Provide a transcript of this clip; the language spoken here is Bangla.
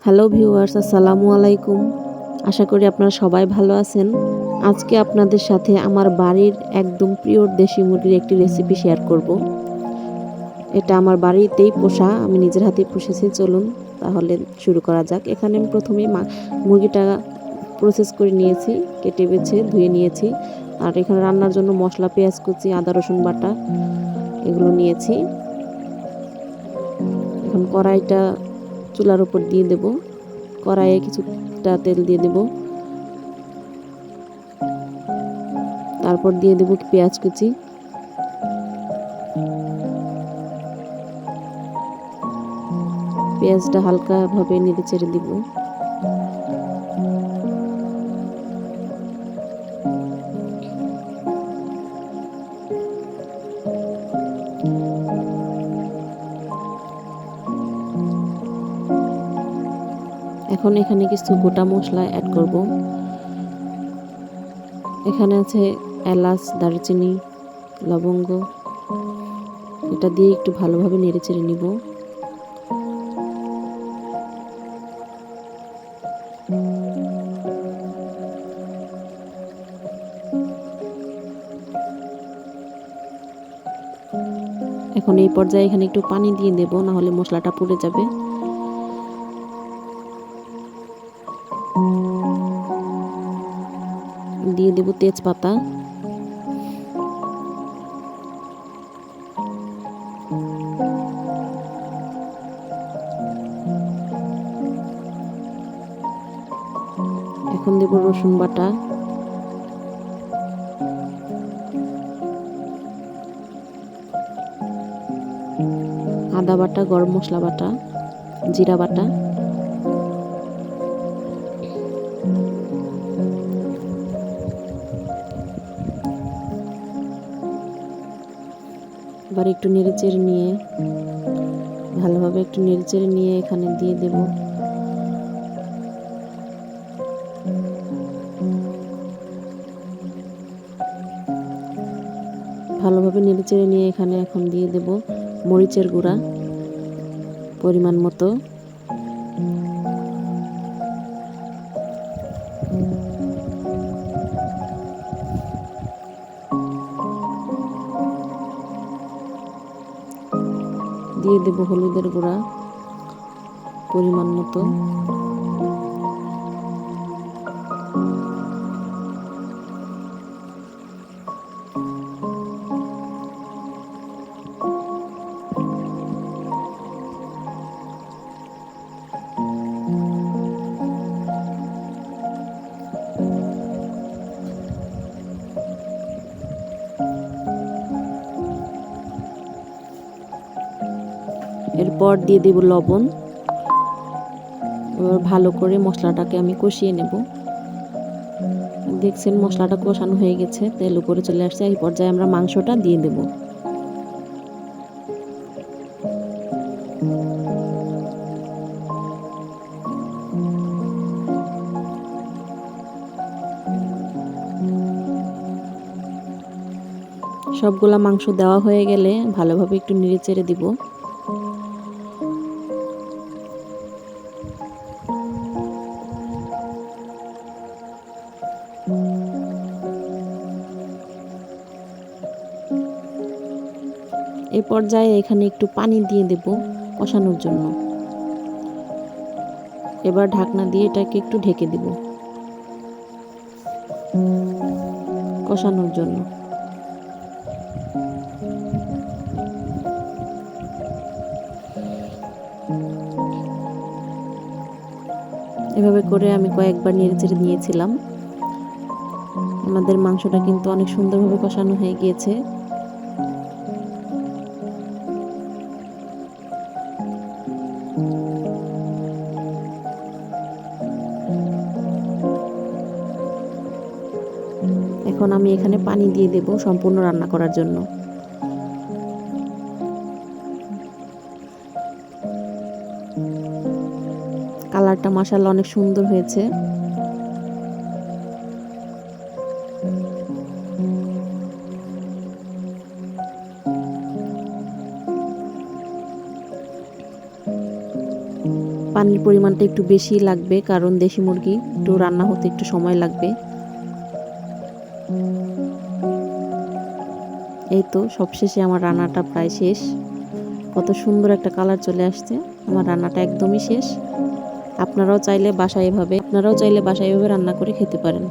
হ্যালো ভিউয়ার্স, আসসালামু আলাইকুম। আশা করি আপনারা সবাই ভালো আছেন। আজকে আপনাদের সাথে আমার বাড়ির একদম প্রিয় দেশি মুরগির একটি রেসিপি শেয়ার করব। এটা আমার বাড়িতেই পোষা, আমি নিজের হাতেই পুষেছি। চলুন তাহলে শুরু করা যাক। এখানে আমি প্রথমেই মুরগিটা প্রসেস করে নিয়েছি, কেটে বেছে ধুয়ে নিয়েছি। আর এখানে রান্নার জন্য মশলা, পেঁয়াজ কুচি, আদা রসুন বাটা এগুলো নিয়েছি। এখন কড়াইটা চুলার উপর দিয়ে দেব। কড়াইয়ে কিছুটা তেল দিয়ে দেব, তারপর দিয়ে দেব পেঁয়াজ কুচি, পেঁয়াজটা হালকাভাবে নেড়ে চেড়ে দিব। এখন এখানে কিছু গোটা মশলা অ্যাড করব। এখানে আছে এলাচ, দারুচিনি, লবঙ্গ। এটা দিয়ে একটু ভালোভাবে নেড়ে চেড়ে নিব। এখন এই পর্যায়ে এখানে একটু পানি দিয়ে দেব, না হলে মশলাটা পুড়ে যাবে। দিয়ে দেব তেজপাতা, এখন দেব রসুন বাটা, আদা বাটা, গরম মশলা বাটা, জিরা বাটা। এবার একটু নেড়েচেড়ে নিয়ে ভালোভাবে একটু নেড়েচেড়ে নিয়ে এখানে দিয়ে দেব ভালোভাবে নেড়েচেড়ে নিয়ে এখানে এখন দিয়ে দেব মরিচের গুঁড়া পরিমাণ মতো, দিয়ে দেব হলুদের গুঁড়া পরিমাণ মতো, এরপর দিয়ে দেব লবণ। এবার ভালো করে মশলাটাকে আমি কষিয়ে নেব। দেখছেন মশলাটা কষানো হয়ে গেছে, তেল উপরে চলে আসছে। এই পর্যায়ে আমরা মাংসটা দিয়ে দেব। সবগুলা মাংস দেওয়া হয়ে গেলে ভালোভাবে একটু নেড়ে চেড়ে দিব। এই পর্যায়ে এখানে একটু পানি দিয়ে দেব কষানোর জন্য। এবার ঢাকনা দিয়ে এটাকে একটু ঢেকে দেব কষানোর জন্য। এভাবে করে আমি কয়েকবার নেড়েচেড়ে নিয়েছিলাম। আমাদের মাংসটা কিন্তু অনেক সুন্দরভাবে কষানো হয়ে গিয়েছে। এখন আমি এখানে পানি দিয়ে দেব সম্পূর্ণ রান্না করার জন্য। কালারটা মাশাআল্লাহ অনেক সুন্দর হয়েছে। পানির পরিমাণটা একটু বেশি লাগবে, কারণ দেশি মুরগি একটু রান্না হতে একটু সময় লাগবে। এই তো সবশেষে আমার রান্নাটা প্রায় শেষ। কত সুন্দর একটা কালার চলে আসছে। আমার রান্নাটা একদমই শেষ। আপনারাও চাইলে বাসায় এভাবে রান্না করে খেতে পারেন।